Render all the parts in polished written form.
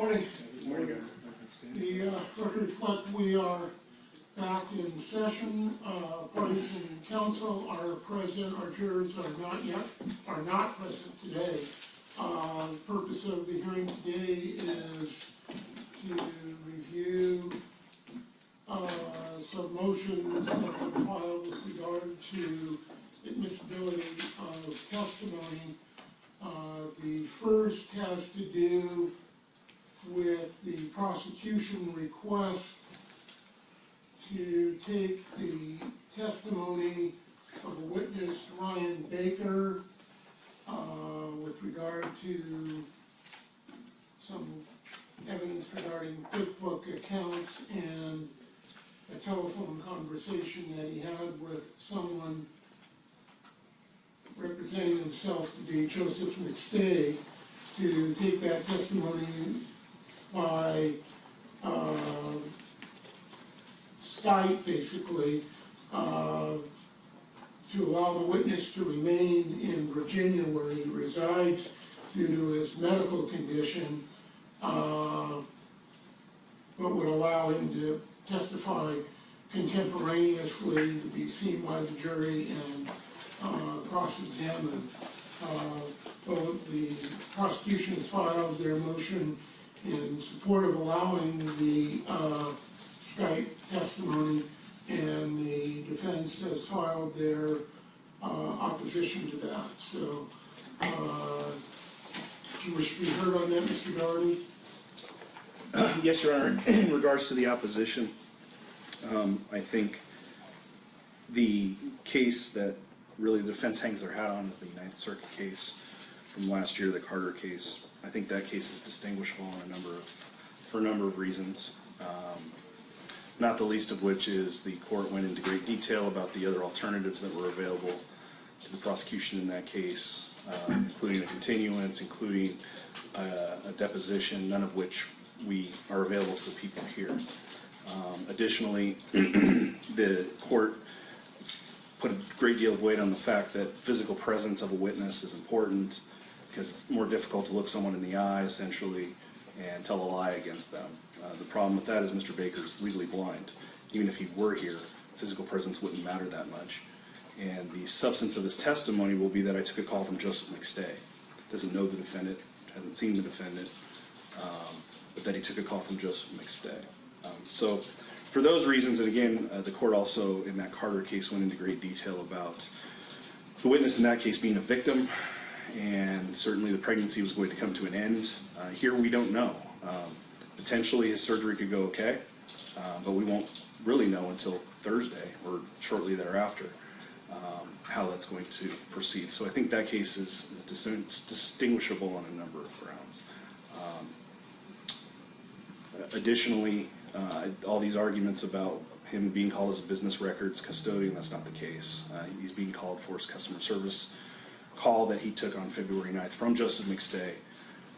morning. The record reflect we are back in session. Parties in council are present. Our jurors are not present today. The purpose of the hearing today is to review some motions that have been filed with regard to admissibility of testimony. The first has to do with the prosecution request to take the testimony of a witness, Ryan Baker, with regard to some evidence regarding QuickBooks accounts and a telephone conversation that he had with someone representing himself to be Joseph McStay, to take that testimony by Skype, basically, to allow the witness to remain in Virginia where he resides due to his medical condition, but would allow him to testify contemporaneously, to be seen by the jury and cross-examined. Both the prosecution has filed their motion in support of allowing the Skype testimony, and the defense has filed their opposition to that. So, do you wish to be heard on that, Mr. Doherty? Yes, Your Honor. In regards to the opposition, I think the case that really the defense hangs their hat on is the Ninth Circuit case from last year, the Carter case. I think that case is distinguishable for a number of reasons, not the least of which is the court went into great detail about the other alternatives that were available to the prosecution in that case, including a continuance, including a deposition, none of which we are available to the people here. Additionally, the court put a great deal of weight on the fact that physical presence of a witness is important because it's more difficult to look someone in the eye, essentially, and tell a lie against them. The problem with that is Mr. Baker's legally blind. Even if he were here, physical presence wouldn't matter that much. And the substance of his testimony will be that I took a call from Joseph McStay. Doesn't know the defendant, hasn't seen the defendant, but that he took a call from Joseph McStay. So for those reasons, and again, the court also in that Carter case went into great detail about the witness in that case being a victim, and certainly the pregnancy was going to come to an end. Here we don't know. Potentially his surgery could go okay, but we won't really know until Thursday or shortly thereafter how that's going to proceed. So I think that case is distinguishable on a number of grounds. Additionally, all these arguments about him being called as a business records custodian, that's not the case. He's being called for his customer service call that he took on February 9th from Joseph McStay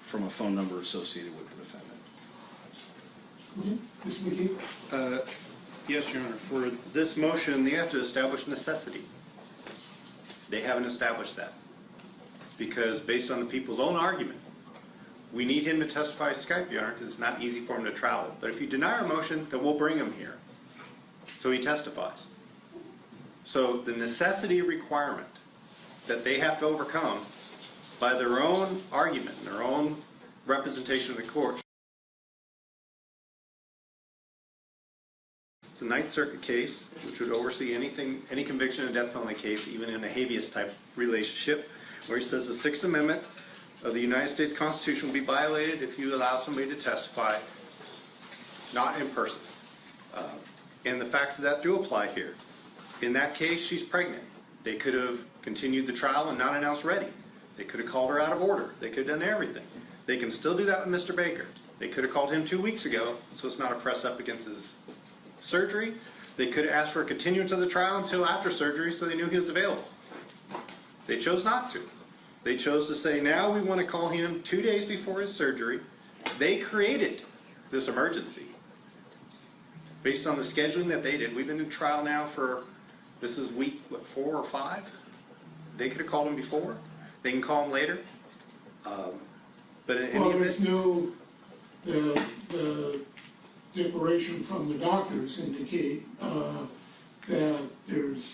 from a phone number associated with the defendant. Mr. McGee? Yes, Your Honor. For this motion, they have to establish necessity. They haven't established that because based on the people's own argument, we need him to testify Skype, Your Honor, because it's not easy for him to travel. But if you deny our motion, then we'll bring him here so he testifies. So the necessity requirement that they have to overcome by their own argument and their own representation of the court. It's a Ninth Circuit case, which would oversee any conviction in a death penalty case, even in a habeas type relationship, where he says the Sixth Amendment of the United States Constitution will be violated if you allow somebody to testify not in person. And the facts of that do apply here. In that case, she's pregnant. They could have continued the trial and not announced ready. They could have called her out of order. They could have done everything. They can still do that with Mr. Baker. They could have called him 2 weeks ago, so it's not a press up against his surgery. They could have asked for a continuance of the trial until after surgery so they knew he was available. They chose not to. They chose to say, now we want to call him 2 days before his surgery. They created this emergency based on the scheduling that they did. We've been in trial now for, this is week, what, 4 or 5? They could have called him before. They can call him later. But in any event, the declaration from the doctors indicate that there's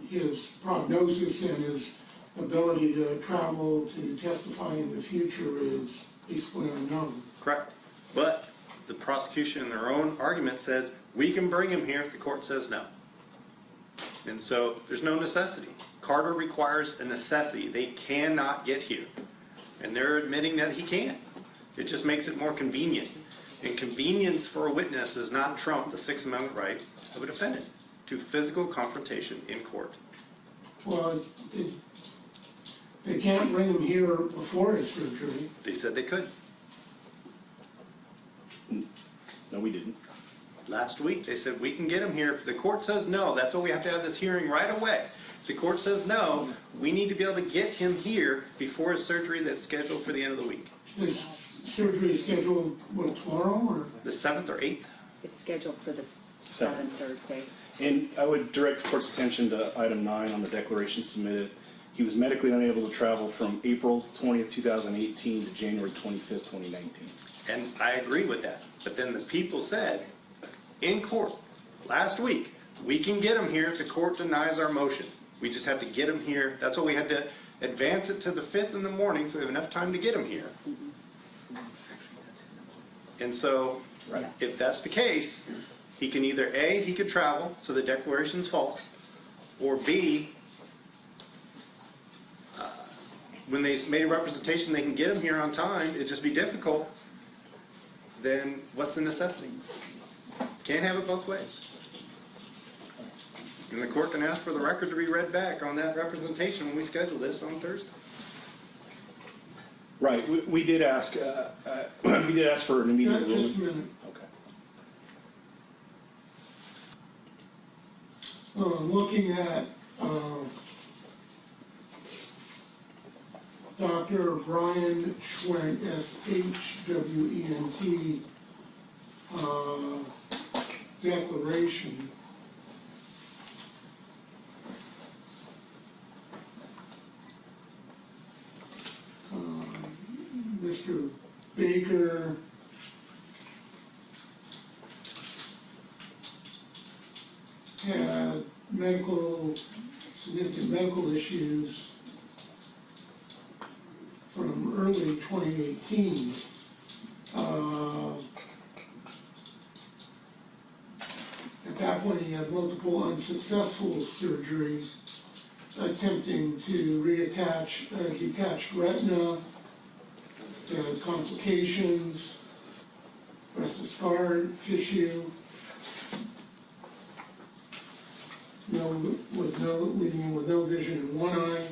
his prognosis and his ability to travel to testify in the future is basically unknown. Correct. But the prosecution in their own argument said, we can bring him here if the court says no. And so there's no necessity. Carter requires a necessity. They cannot get here. And they're admitting that he can. It just makes it more convenient. And convenience for a witness does not trump the Sixth Amendment right of a defendant to physical confrontation in court. Well, they can't bring him here before his surgery. They said they could. No, we didn't. Last week, they said, we can get him here. If the court says no, that's why we have to have this hearing right away. If the court says no, we need to be able to get him here before his surgery that's scheduled for the end of the week. His surgery is scheduled, what, tomorrow, or? The 7th or 8th? It's scheduled for the 7th Thursday. And I would direct the court's attention to item 9 on the declaration submitted. He was medically unable to travel from April 20th, 2018 to January 25th, 2019. And I agree with that. But then the people said in court last week, we can get him here if the court denies our motion. We just have to get him here. That's why we had to advance it to the 5th in the morning so we have enough time to get him here. And so, Right. if that's the case, he can either A, he could travel, so the declaration's false, or B, when they made a representation they can get him here on time, it'd just be difficult, then what's the necessity? Can't have it both ways. And the court can ask for the record to be read back on that representation when we schedule this on Thursday. Right, we did ask, we did ask for an immediate ruling. Just a minute. Okay. Looking at Dr. Brian Schwent, S-H-W-E-N-T, declaration. Mr. Baker had significant medical issues from early 2018. At that point, he had multiple unsuccessful surgeries, attempting to reattach detached retina, complications, rest of scar tissue, leaving him with no vision in one eye.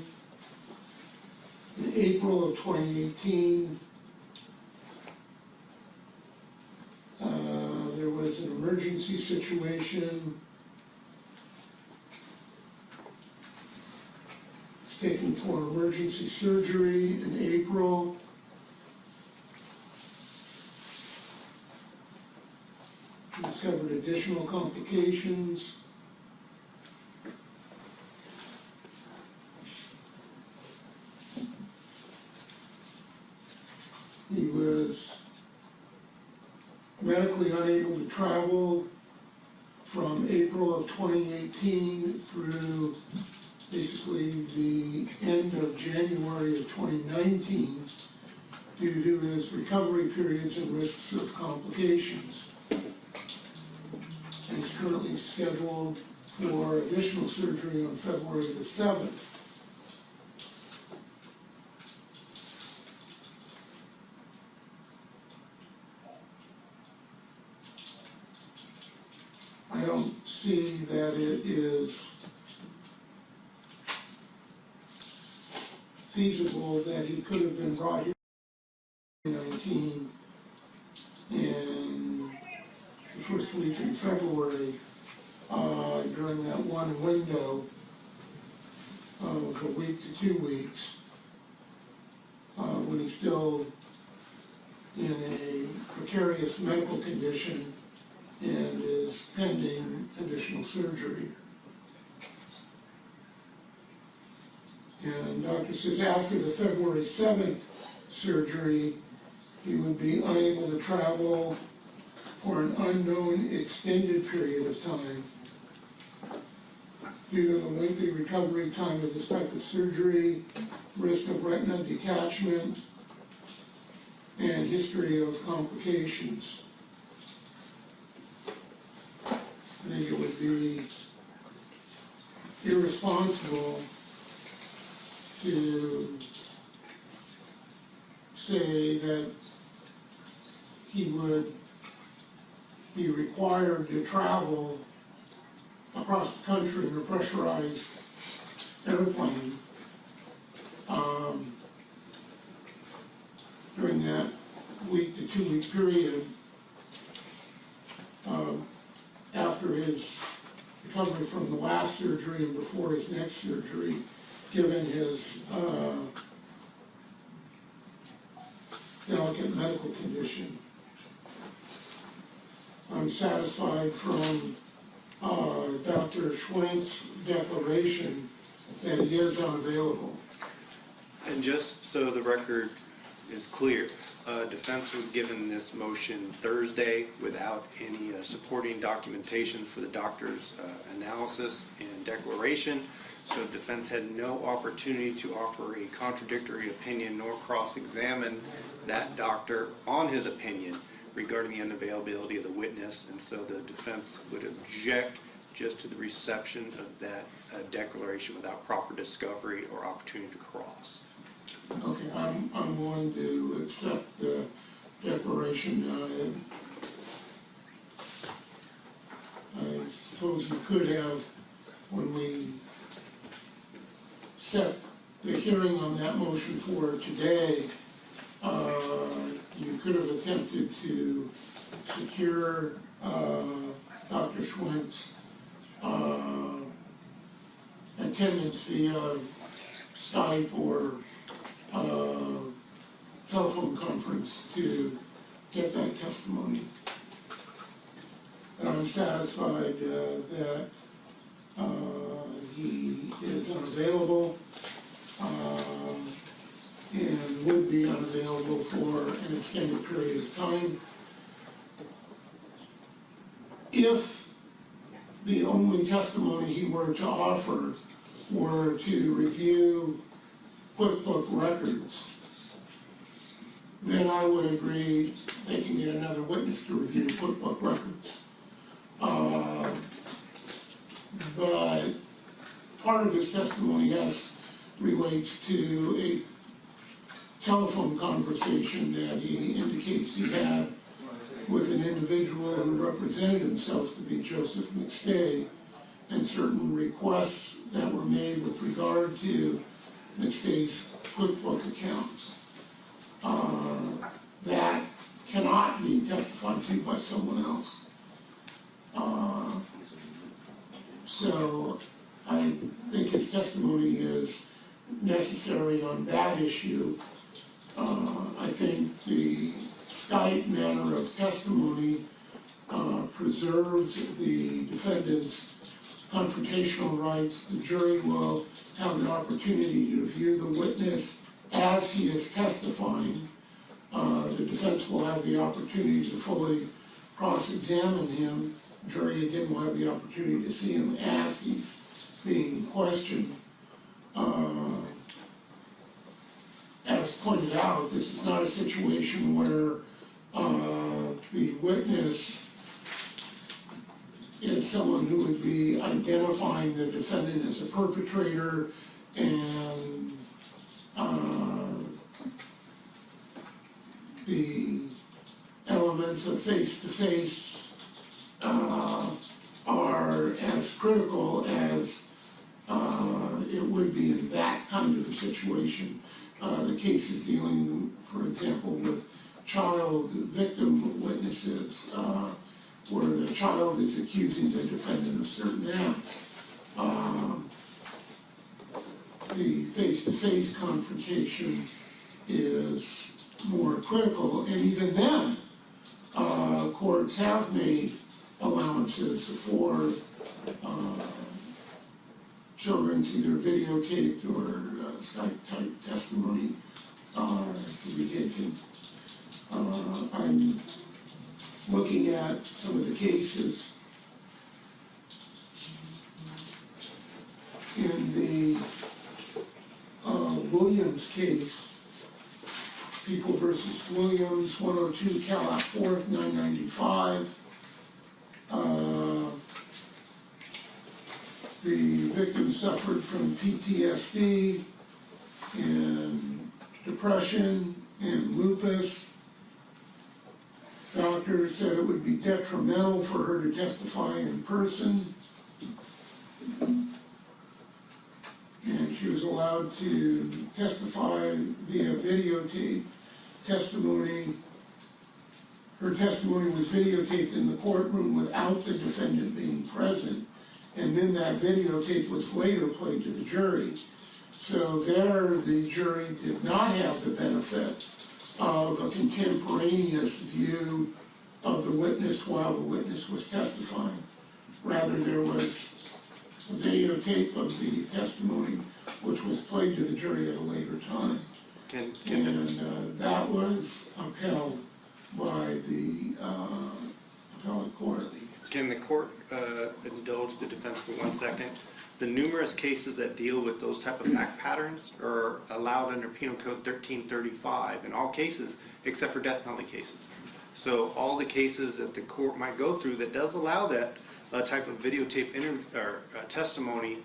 In April of 2018, there was an emergency situation. He's taken for emergency surgery in April. He discovered additional complications. He was medically unable to travel from April of 2018 through basically the end of January of 2019 due to his recovery periods and risks of complications. And he's currently scheduled for additional surgery on February the 7th. I don't see that it is feasible that he could have been brought here in 2019 in the first week in February during that one window of a week to 2 weeks when he's still in a precarious medical condition and is pending additional surgery. And doctor says after the February 7th surgery, he would be unable to travel for an unknown extended period of time due to the lengthy recovery time of this type of surgery, risk of retina detachment, and history of complications. I think it would be irresponsible to say that he would be required to travel across the country in a pressurized airplane during that week to 2 week period after his recovery from the last surgery and before his next surgery, given his delicate medical condition. I'm satisfied from Dr. Schwenk's declaration that he is unavailable. And just so the record is clear, defense was given this motion Thursday without any supporting documentation for the doctor's analysis and declaration. So defense had no opportunity to offer a contradictory opinion nor cross-examine that doctor on his opinion regarding the unavailability of the witness. And so the defense would object just to the reception of that declaration without proper discovery or opportunity to cross. Okay, I'm willing to accept the declaration. I suppose we could have, when we set the hearing on that motion for today, you could have attempted to secure Dr. Schwenk's attendance via Skype or telephone conference to get that testimony. And I'm satisfied that he is unavailable and would be unavailable for an extended period of time. If the only testimony he were to offer were to review QuickBooks records, then I would agree they can get another witness to review QuickBooks records. But part of his testimony, yes, relates to a telephone conversation that he indicates he had with an individual who represented himself to be Joseph McStay, and certain requests that were made with regard to McStay's QuickBooks accounts. That cannot be testified to by someone else. So I think his testimony is necessary on that issue. I think the Skype manner of testimony preserves the defendant's confrontational rights. The jury will have an opportunity to view the witness as he is testifying. The defense will have the opportunity to fully cross-examine him. The jury again will have the opportunity to see him as he's being questioned. As pointed out, this is not a situation where the witness is someone who would be identifying the defendant as a perpetrator and the elements of face-to-face are as critical as it would be in that kind of a situation. The cases dealing, for example, with child victim witnesses, where the child is accusing the defendant of certain acts. The face-to-face confrontation is more critical, and even then, courts have made allowances for children's either videotaped or Skype-type testimony to be taken. I'm looking at some of the cases in the Williams case, People versus Williams, 102 Cal 4th, 995. The victim suffered from PTSD and depression and lupus. Doctors said it would be detrimental for her to testify in person. And she was allowed to testify via videotape testimony. Her testimony was videotaped in the courtroom without the defendant being present. And then that videotape was later played to the jury. So there, the jury did not have the benefit of a contemporaneous view of the witness while the witness was testifying. Rather, there was a videotape of the testimony which was played to the jury at a later time. And that was upheld by the appellate court. Can the court indulge the defense for 1 second? The numerous cases that deal with those type of fact patterns are allowed under Penal Code 1335 in all cases except for death penalty cases. So all the cases that the court might go through that does allow that type of videotape testimony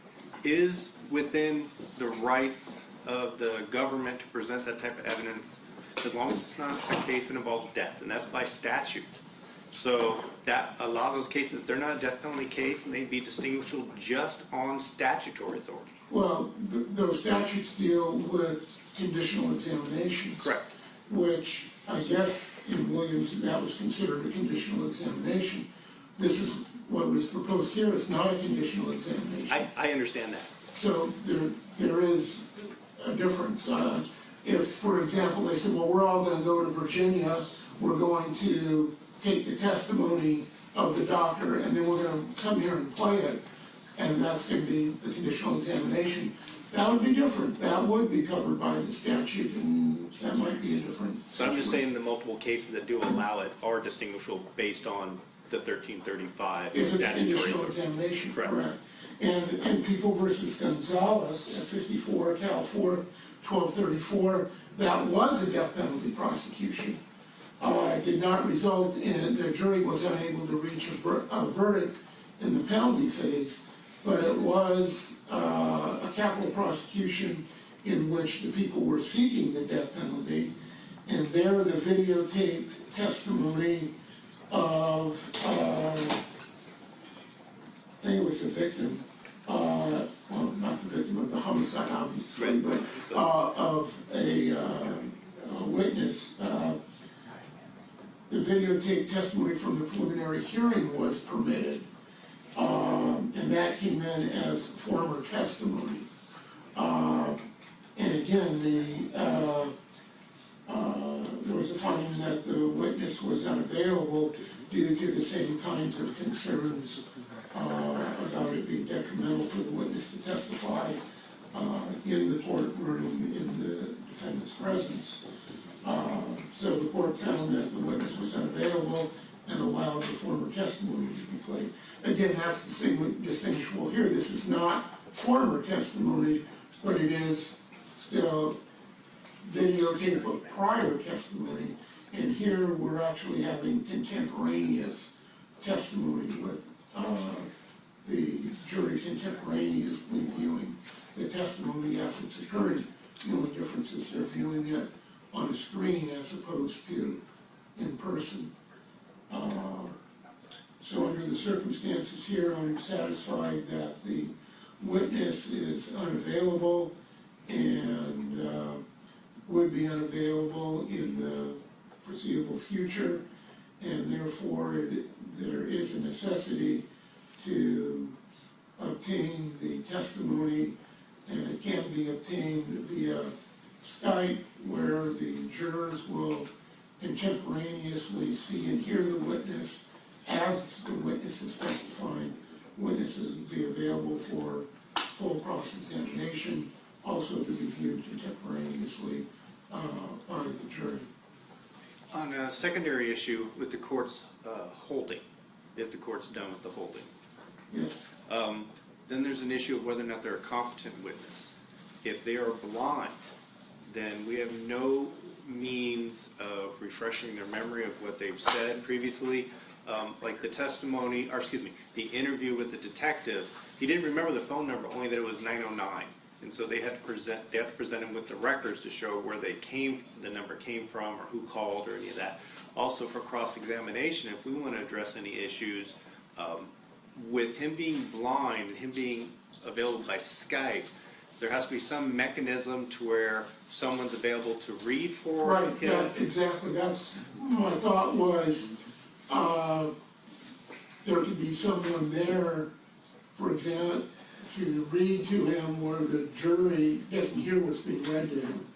is within the rights of the government to present that type of evidence as long as it's not a case that involves death, and that's by statute. So that a lot of those cases, they're not a death penalty case, and they'd be distinguishable just on statutory authority. Well, those statutes deal with conditional examinations. Correct. Which I guess in Williams that was considered a conditional examination. This is what was proposed here is not a conditional examination. I understand that. So there is a difference. If, for example, they said, well, we're all going to go to Virginia, we're going to take the testimony of the doctor, and then we're going to come here and play it, and that's going to be the conditional examination, that would be different. That would be covered by the statute, and that might be a different So I'm just situation. saying the multiple cases that do allow it are distinguishable based on the 1335 If it's statutory conditional authority. examination, Correct. correct. And People versus Gonzalez at 54 Cal 4th, 1234, that was a death penalty prosecution. It did not result in, the jury was unable to reach a verdict in the penalty phase, but it was a capital prosecution in which the people were seeking the death penalty, and there the videotaped testimony of, I think it was the victim, well, not the victim of the homicide, obviously, Right. but of a witness. The videotape testimony from the preliminary hearing was permitted, and that came in as former testimony. And again, there was a finding that the witness was unavailable due to the same kinds of concerns about it being detrimental for the witness to testify in the courtroom in the defendant's presence. So the court found that the witness was unavailable and allowed the former testimony to be played. Again, that's distinguishable here. This is not former testimony, but it is still videotape of prior testimony. And here we're actually having contemporaneous testimony with the jury contemporaneously viewing the testimony as it's occurred. The only difference is they're viewing it on a screen as opposed to in person. So under the circumstances here, I'm satisfied that the witness is unavailable and would be unavailable in the foreseeable future, and therefore there is a necessity to obtain the testimony, and it can be obtained via Skype, where the jurors will contemporaneously see and hear the witness as the witness is testifying. Witnesses will be available for full cross-examination, also to be viewed contemporaneously by the jury. On a secondary issue with the court's holding, if the court's done with the holding, Yes. then there's an issue of whether or not they're a competent witness. If they are blind, then we have no means of refreshing their memory of what they've said previously. Like the testimony, or excuse me, the interview with the detective, he didn't remember the phone number, only that it was 909. And so they had to present him with the records to show where the number came from, or who called, or any of that. Also for cross-examination, if we want to address any issues, with him being blind and him being available by Skype, there has to be some mechanism to where someone's available to read for Right, him. yeah, exactly, that's, my thought was, there could be someone there, for example, to read to him where the jury doesn't hear what's being read to him.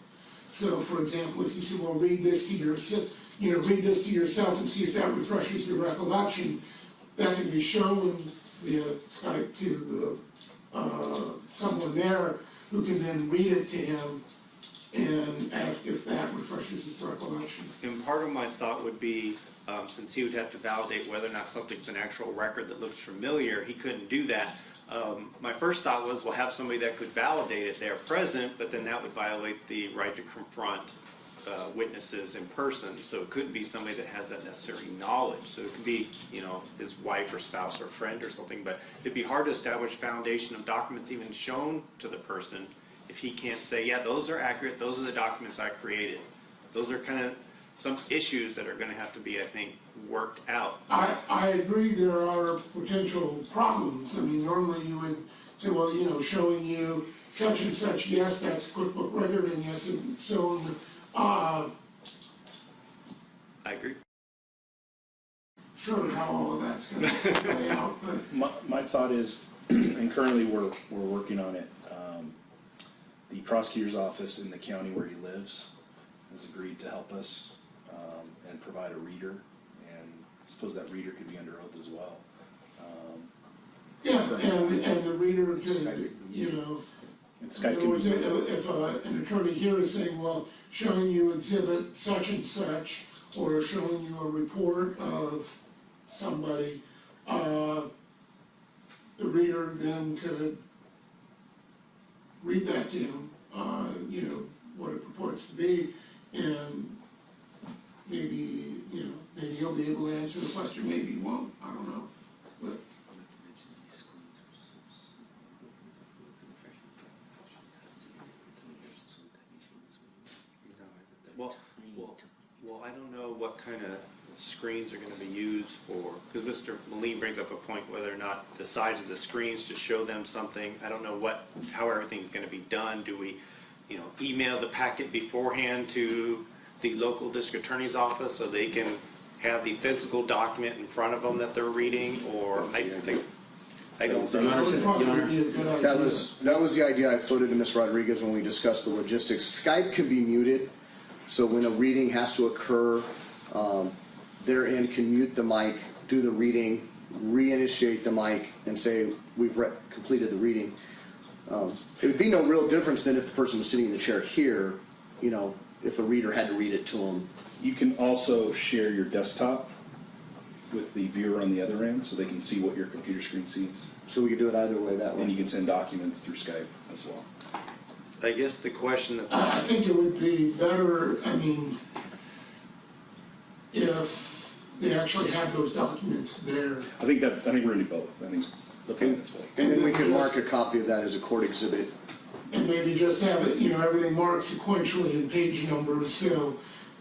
So, for example, if you say, well, read this to yourself and see if that refreshes your recollection, that can be shown via Skype to someone there who can then read it to him and ask if that refreshes his recollection. And part of my thought would be, since he would have to validate whether or not something's an actual record that looks familiar, he couldn't do that. My first thought was, we'll have somebody that could validate it there present, but then that would violate the right to confront witnesses in person. So it couldn't be somebody that has that necessary knowledge. So it could be, his wife or spouse or friend or something, but it'd be hard to establish foundation of documents even shown to the person if he can't say, yeah, those are accurate, those are the documents I created. Those are kind of some issues that are going to have to be, I think, worked out. I agree there are potential problems. I mean, normally you would say, well, showing you such and such, yes, that's QuickBooks record, and yes, it's shown, I agree. sure how all of that's gonna play out, but My thought is, and currently we're working on it, the prosecutor's office in the county where he lives has agreed to help us and provide a reader, and I suppose that reader could be under oath as well. yeah, and the reader could, And in Skype other can words, be, if an attorney here is saying, well, showing you exhibit such and such, or showing you a report of somebody, the reader then could read that to him, what it purports to be, and maybe, maybe he'll be able to answer the question, maybe he won't, I don't know, but. Well, I don't know what kind of screens are going to be used for, because Mr. Moline brings up a point whether or not the size of the screens to show them something. I don't know how everything's going to be done. Do we, email the packet beforehand to the local district attorney's office so they can have the physical document in front of them that they're reading, or I don't know. That would probably be a good idea. That was the idea I floated to Ms. Rodriguez when we discussed the logistics. Skype can be muted, so when a reading has to occur, their end can mute the mic, do the reading, reinitiate the mic, and say, we've completed the reading. It would be no real difference than if the person was sitting in the chair here, if a reader had to read it to them. you can also share your desktop with the viewer on the other end, so they can see what your computer screen sees. So we could do it either way that And you way. can send documents through Skype as well. I guess the question that I think it would be better, if they actually had those documents there. I think we're gonna do both. I think the plan is both. And then we could mark a copy of that as a court exhibit. And maybe just have it, everything marked sequentially in page numbers, so,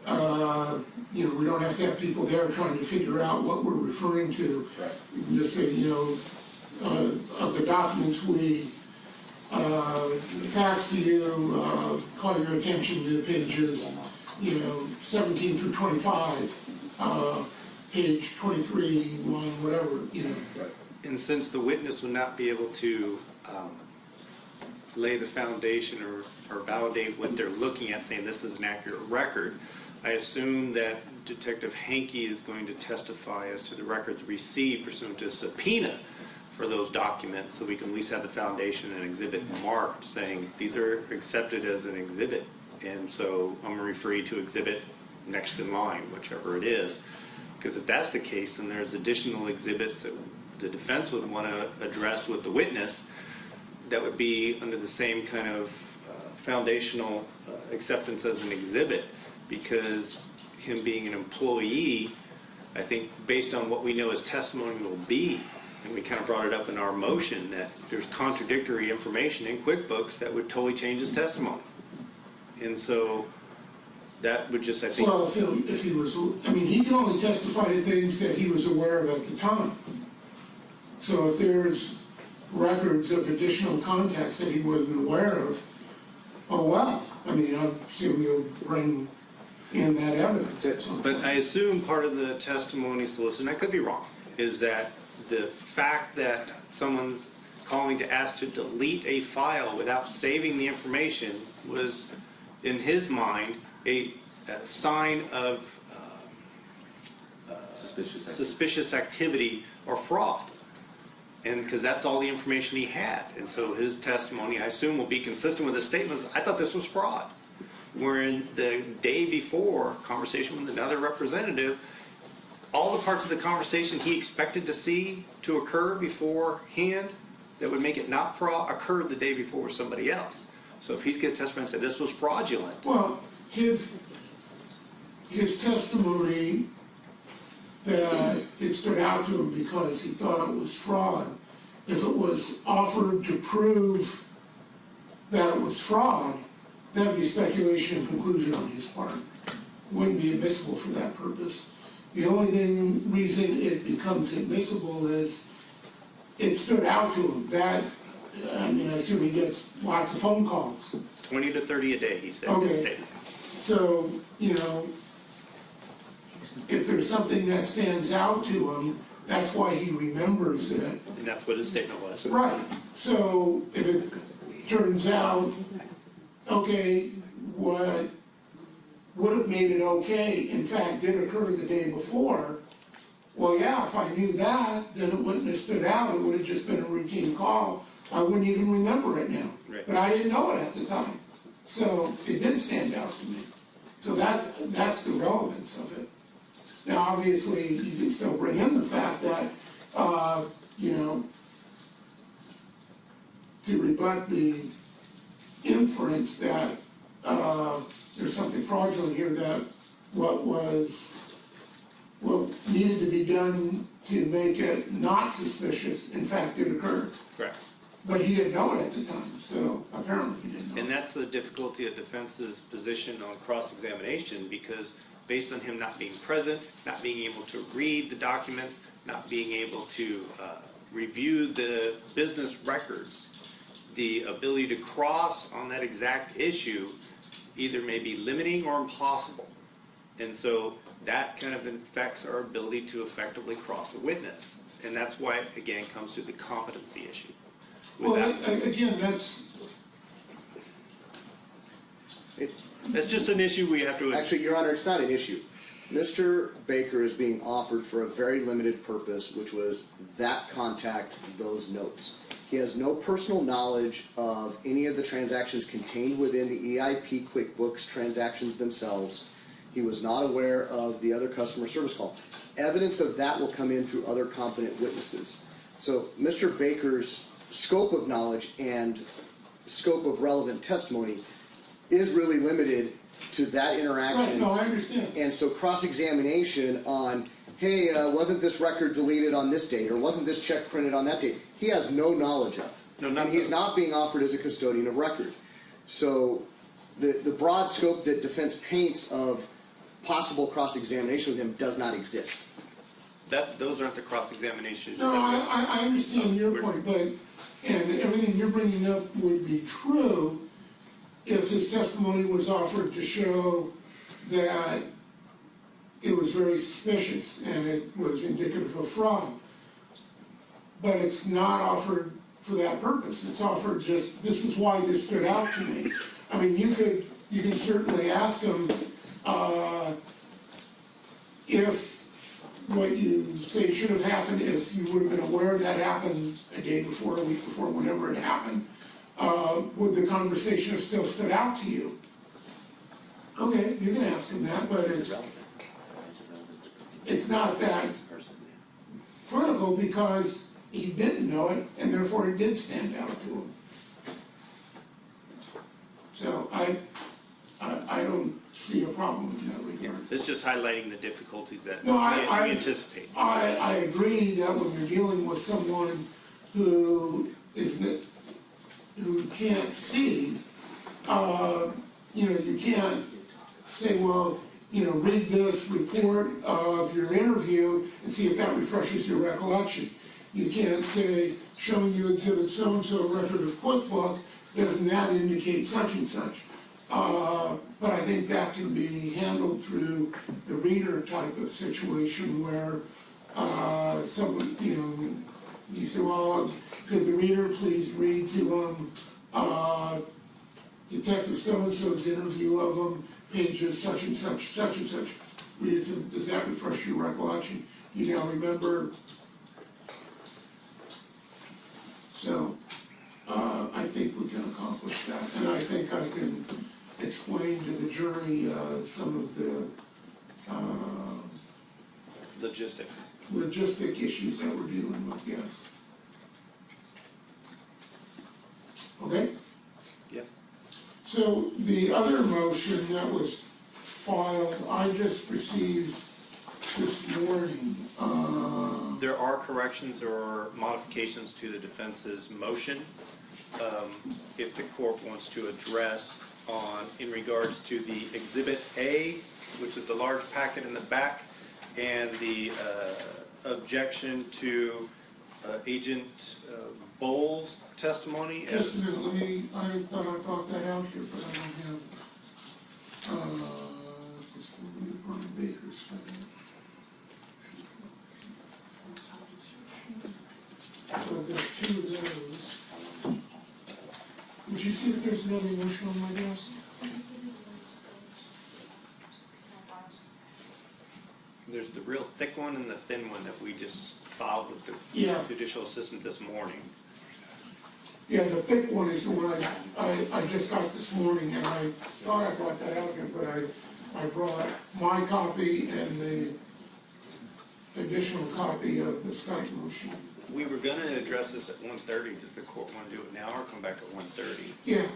we don't have to have people there trying to figure out what we're referring to. Right. You can just say, of the documents we, faxed to you, call your attention to pages, 17 through 25, page 23, line, whatever, Right. And since the witness would not be able to lay the foundation or validate what they're looking at, saying this is an accurate record, I assume that Detective Hankey is going to testify as to the records received pursuant to a subpoena for those documents, so we can at least have the foundation and exhibit marked, saying these are accepted as an exhibit. And so I'm going to refer you to exhibit next in line, whichever it is. Because if that's the case, then there's additional exhibits that the defense would want to address with the witness that would be under the same kind of foundational acceptance as an exhibit, because him being an employee, I think based on what we know his testimony will be, and we kind of brought it up in our motion, that there's contradictory information in QuickBooks that would totally change his testimony. And so that would just, I think... Well, if he was, I mean, he can only testify to things that he was aware of at the time. So if there's records of additional contacts that he wasn't aware of, oh well, I mean, I assume you'll bring in that evidence. But I assume part of the testimony solicited, and I could be wrong, is that the fact that someone's calling to ask to delete a file without saving the information was, in his mind, a sign of suspicious activity or fraud. And because that's all the information he had. And so his testimony, I assume, will be consistent with his statements. I thought this was fraud. Wherein the day before, conversation with another representative, all the parts of the conversation he expected to see to occur beforehand that would make it not fraud occurred the day before with somebody else. So if he's going to testify and say this was fraudulent. Well, his testimony that it stood out to him because he thought it was fraud, if it was offered to prove that it was fraud, that would be speculation and conclusion on his part. Wouldn't be admissible for that purpose. The only reason it becomes admissible is it stood out to him. That, I mean, I assume he gets lots of phone calls. 20 to 30 a day, he said in his Okay. statement. So, you know, if there's something that stands out to him, that's why he remembers it. And that's what his statement was. Right. So if it turns out, okay, what would have made it okay, in fact, did occur the day before, well, yeah, if I knew that, then it wouldn't have stood out. It would have just been a routine call. I wouldn't even remember it now. Right. But I didn't know it at the time. So it did stand out to me. So that's the relevance of it. Now, obviously, you can still bring in the fact that, you know, to rebut the inference that there's something fraudulent here, that what needed to be done to make it not suspicious, in fact, did occur. Correct. But he didn't know it at the time, so apparently he didn't know. And that's the difficulty of defense's position on cross-examination, because based on him not being present, not being able to read the documents, not being able to review the business records, the ability to cross on that exact issue either may be limiting or impossible. And so that kind of affects our ability to effectively cross a witness. And that's why, again, it comes to the competency issue. Well, again, That's just an issue we have to... Actually, Your Honor, it's not an issue. Mr. Baker is being offered for a very limited purpose, which was that contact, those notes. He has no personal knowledge of any of the transactions contained within the EIP QuickBooks transactions themselves. He was not aware of the other customer service call. Evidence of that will come in through other competent witnesses. So Mr. Baker's scope of knowledge and scope of relevant testimony is really limited to that interaction. right, no, I understand. And so cross-examination on, hey, wasn't this record deleted on this date, or wasn't this check printed on that date, he has no knowledge of. No, not and he's those. not being offered as a custodian of record. So the broad scope that defense paints of possible cross-examination with him does not exist. Those aren't the cross-examinations. No, I understand your point, but, and everything you're bringing up would be true if his testimony was offered to show that it was very suspicious and it was indicative of fraud. But it's not offered for that purpose. It's offered just, this is why this stood out to me. I mean, you can certainly ask him if what you say should have happened, if you would have been aware that happened a day before, a week before, whenever it happened, would the conversation have still stood out to you? Okay, you can ask him that, but it's not that critical because he didn't know it, and therefore it did stand out to him. So I don't see a problem in that regard. It's just highlighting the difficulties that we No, I anticipate. I agree that when you're dealing with someone who can't see, you can't say, well, read this report of your interview and see if that refreshes your recollection. You can't say, showing you exhibit so-and-so record of QuickBooks, doesn't that indicate such and such? But I think that can be handled through the reader type of situation where, someone, you say, well, could the reader please read to Detective so-and-so's interview of them, pages such and such, such and such. Read it to them. Does that refresh your recollection? You now remember. So, I think we can accomplish that, and I think I can explain to the jury, some of the, Logistics. logistic issues that we're dealing with, yes. Okay? Yes. So the other motion that was filed, I just received this morning, There are corrections or modifications to the defense's motion. If the court wants to address in regards to the Exhibit A, which is the large packet in the back, and the objection to Agent Bowles' testimony. just a minute, I thought I brought that out here, but I don't have, just Brian Baker's study. So I've got two of those. Would you see if there's another motion on my desk? There's the real thick one and the thin one that we just filed with the Yeah. judicial assistant this morning. Yeah, the thick one is the one I just got this morning, and I thought I brought that out here, but I brought my copy and the additional copy of the Skype motion. We were going to address this at 1:30. Does the court want to do it now or come back at 1:30? Yeah,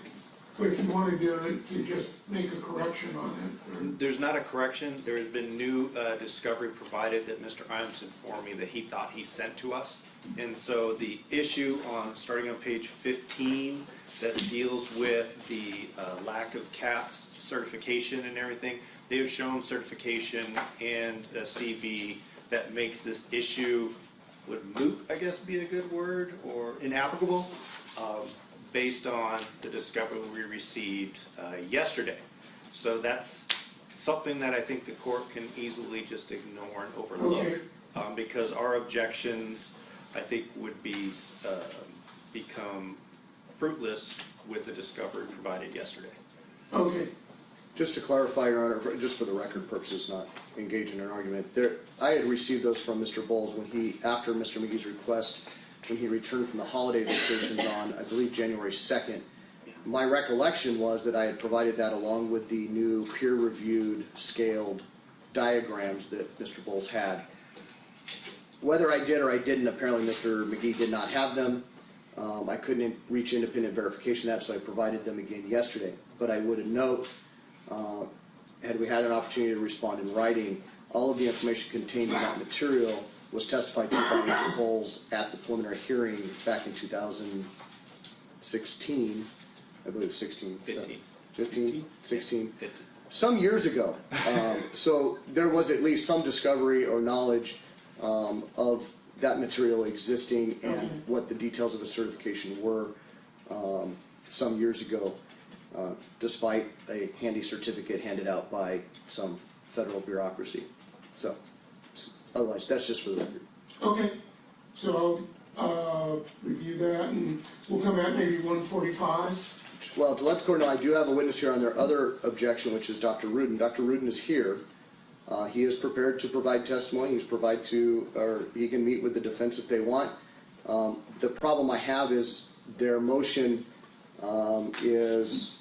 but if you want to do it, to just make a correction on it, or, There's not a correction. There has been new discovery provided that Mr. Iams informed me that he thought he sent to us. And so the issue starting on page 15 that deals with the lack of CAPS certification and everything, they have shown certification and a CV that makes this issue, would moot, I guess be a good word, or inapplicable, based on the discovery we received yesterday. So that's something that I think the court can easily just ignore and overlook. Okay. Because our objections, I think, would be become fruitless with the discovery provided yesterday. okay, Just to clarify, Your Honor, just for the record purposes, not engage in an argument, I had received those from Mr. Bowles after Mr. McGee's request, when he returned from the holiday vacations on, I believe, January 2nd. My recollection was that I had provided that along with the new peer-reviewed scaled diagrams that Mr. Bowles had. Whether I did or I didn't, apparently Mr. McGee did not have them. I couldn't reach independent verification of that, so I provided them again yesterday. But I would note, had we had an opportunity to respond in writing, all of the information contained in that material was testified to by Mr. Bowles at the preliminary hearing back in 2016, I believe 16. 15. 15, 16. 50. Some years ago. So there was at least some discovery or knowledge of that material existing and what the details of the certification were some years ago, despite a handy certificate handed out by some federal bureaucracy. So, otherwise, that's just for the record. okay. So I'll review that, and we'll come at maybe 1:45. Well, to let the court know, I do have a witness here on their other objection, which is Dr. Rudin. Dr. Rudin is here. He is prepared to provide testimony. He can meet with the defense if they want. The problem I have is their motion is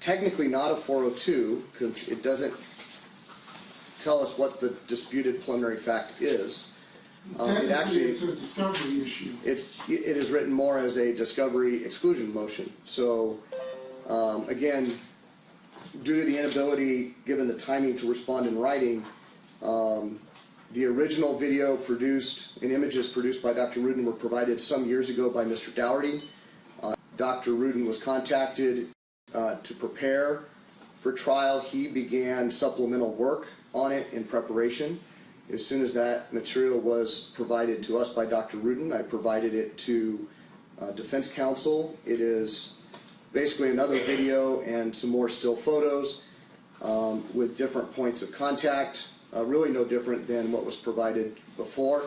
technically not a 402, because it doesn't tell us what the disputed preliminary fact is. It actually, It's a discovery issue. it is written more as a discovery exclusion motion. So, again, due to the inability, given the timing to respond in writing, the original video produced and images produced by Dr. Rudin were provided some years ago by Mr. Dougherty. Dr. Rudin was contacted to prepare for trial. He began supplemental work on it in preparation. As soon as that material was provided to us by Dr. Rudin, I provided it to defense counsel. It is basically another video and some more still photos with different points of contact, really no different than what was provided before.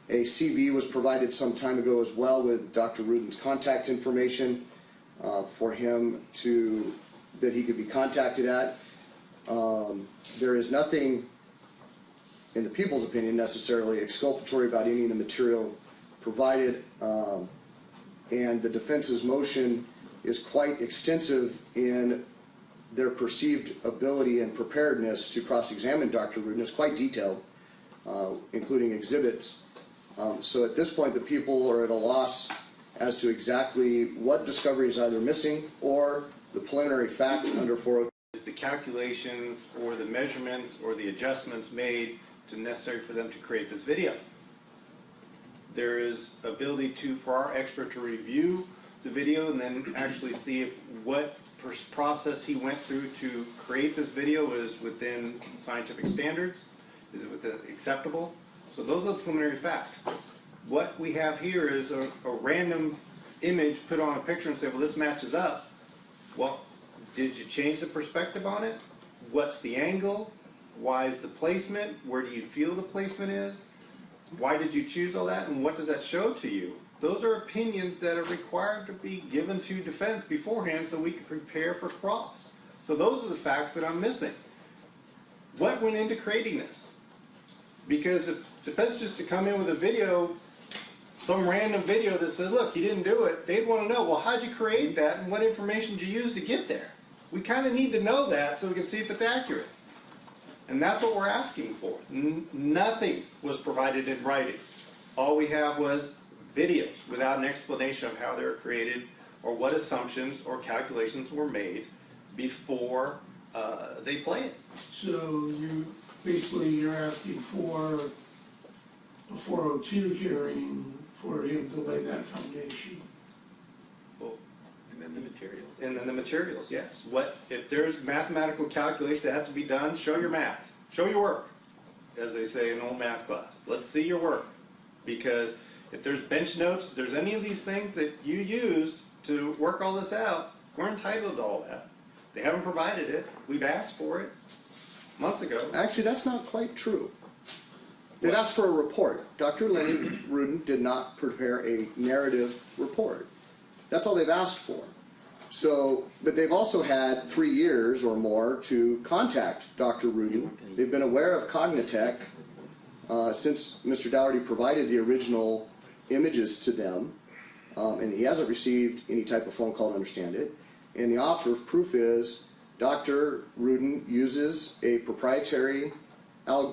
A CV was provided some time ago as well with Dr. Rudin's contact information for him that he could be contacted at. There is nothing, in the people's opinion, necessarily exculpatory about any of the material provided, and the defense's motion is quite extensive in their perceived ability and preparedness to cross-examine Dr. Rudin. It's quite detailed, including exhibits. So at this point, the people are at a loss as to exactly what discovery is either missing or the preliminary fact under 402. Is the calculations or the measurements or the adjustments made to necessary for them to create this video? There is ability for our expert to review the video and then actually see if what process he went through to create this video is within scientific standards, is it within acceptable? So those are the preliminary facts. What we have here is a random image put on a picture and say, well, this matches up. Well, did you change the perspective on it? What's the angle? Why is the placement? Where do you feel the placement is? Why did you choose all that? And what does that show to you? Those are opinions that are required to be given to defense beforehand so we can prepare for cross. So those are the facts that I'm missing. What went into creating this? Because if defense just to come in with a video, some random video that says, look, you didn't do it, they'd want to know, well, how'd you create that and what information did you use to get there? We kind of need to know that so we can see if it's accurate. And that's what we're asking for. Nothing was provided in writing. All we have was videos without an explanation of how they were created or what assumptions or calculations were made before they play it. So you're asking for a 402 hearing for him to lay that foundation. Well, and then the materials. And then the materials, yes. If there's mathematical calculations that have to be done, show your math. Show your work, as they say in old math class. Let's see your work. Because if there's bench notes, if there's any of these things that you used to work all this out, we're entitled to all that. They haven't provided it. We've asked for it months ago. Actually, that's not quite true. They've asked for a report. Dr. Lenny Rudin did not prepare a narrative report. That's all they've asked for. So, but they've also had 3 years or more to contact Dr. Rudin. They've been aware of Cognitech since Mr. Dougherty provided the original images to them, and he hasn't received any type of phone call to understand it. And the offer of proof is Dr. Rudin uses a proprietary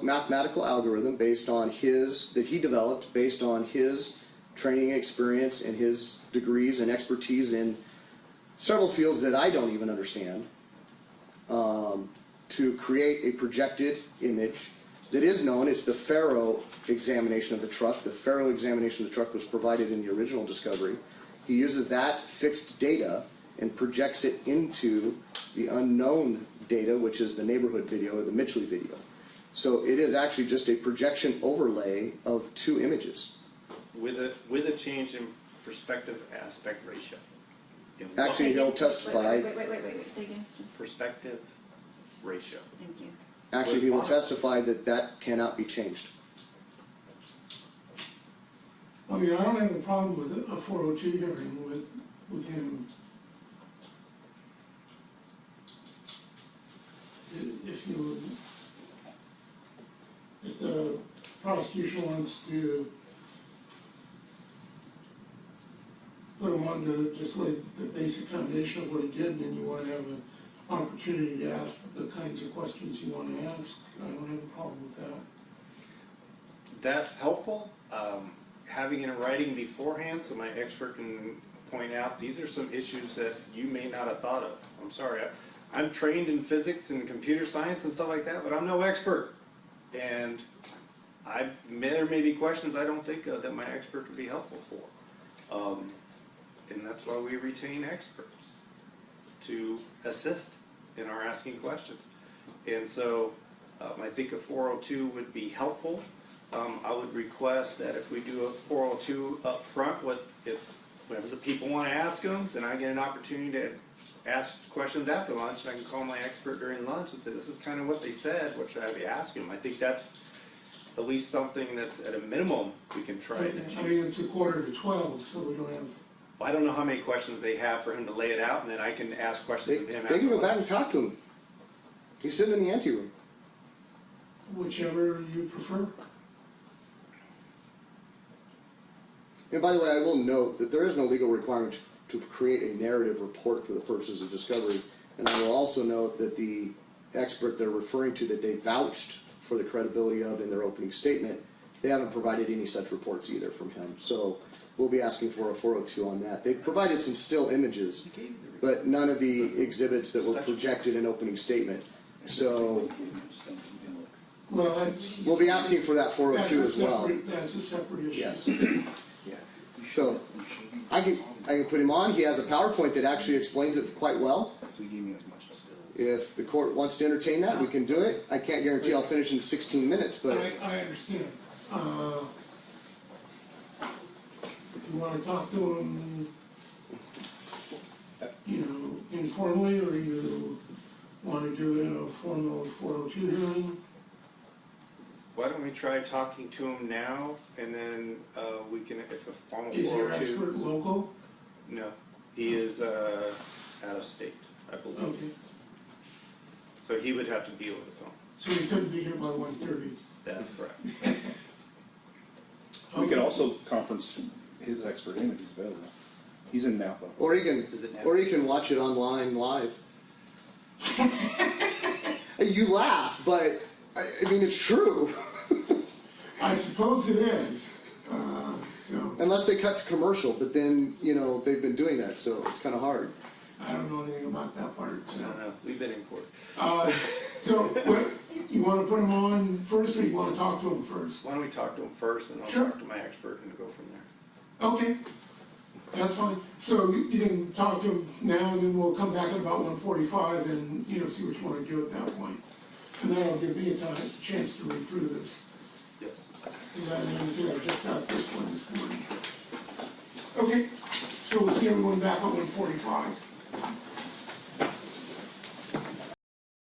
mathematical algorithm based on that he developed based on his training experience and his degrees and expertise in several fields that I don't even understand, to create a projected image that is known. It's the Faro examination of the truck. The Faro examination of the truck was provided in the original discovery. He uses that fixed data and projects it into the unknown data, which is the neighborhood video or the Mitchley video. So it is actually just a projection overlay of 2 images. With a change in perspective aspect ratio. Actually, he'll testify. Wait, say again. Perspective ratio. Thank you. Actually, he will testify that cannot be changed. I mean, I don't have a problem with a 402 hearing with him. If the prosecution wants to put him on to just like the basic foundation of what he did, and then you want to have opportunity to ask the kinds of questions you want to ask, I don't have a problem with that. That's helpful. Having it in writing beforehand so my expert can point out, these are some issues that you may not have thought of. I'm sorry, I'm trained in physics and computer science and stuff like that, but I'm no expert. And there may be questions I don't think of that my expert would be helpful for. And that's why we retain experts to assist in our asking questions. And so I think a 402 would be helpful. I would request that if we do a 402 up front, whenever the people want to ask them, then I get an opportunity to ask questions after lunch, and I can call my expert during lunch and say, this is kind of what they said, what should I be asking them? I think that's at least something that's at a minimum we can try to I achieve. mean, it's 11:45, so we don't have, I don't know how many questions they have for him to lay it out, and then I can ask questions of him They can go back after and talk to him. He's sitting in the anteroom. whichever you prefer. And by the way, I will note that there is no legal requirement to create a narrative report for the purposes of discovery. And I will also note that the expert they're referring to that they vouched for the credibility of in their opening statement, they haven't provided any such reports either from him. So we'll be asking for a 402 on that. They've provided some still images, but none of the exhibits that were projected in opening statement. So Well, that's. we'll be asking for that 402 as well. That's a separate issue. Yes. So I can put him on. He has a PowerPoint that actually explains it quite well. If the court wants to entertain that, we can do it. I can't guarantee I'll finish in 16 minutes, but I understand. You want to talk to him, informally, or you want to do it in a formal 402 hearing? Why don't we try talking to him now, and then we can, if a formal Is your 402. expert local? No, he is out of state, I believe. Okay, So he would have to deal with the phone. so you couldn't be here by 1:30. That's correct. We could also conference his expert in if he's available. He's in Napa. or he can watch it online live. You laugh, but I mean it's true. I suppose it is, so, Unless they cut to commercial, but then they've been doing that, so it's kind of hard. I don't know anything about that part, I so. don't know, we've been in court. So, what, you want to put him on first, or you want to talk to him first? Why don't we talk to him first, and I'll Sure. talk to my expert and go from there. Okay, that's fine. So you can talk to him now, and then we'll come back at about 1:45 and, see what you want to do at that point. And that'll give me a chance to read through this. Yes. Because I just got this one this morning. Okay, so we'll see everyone back at 1:45.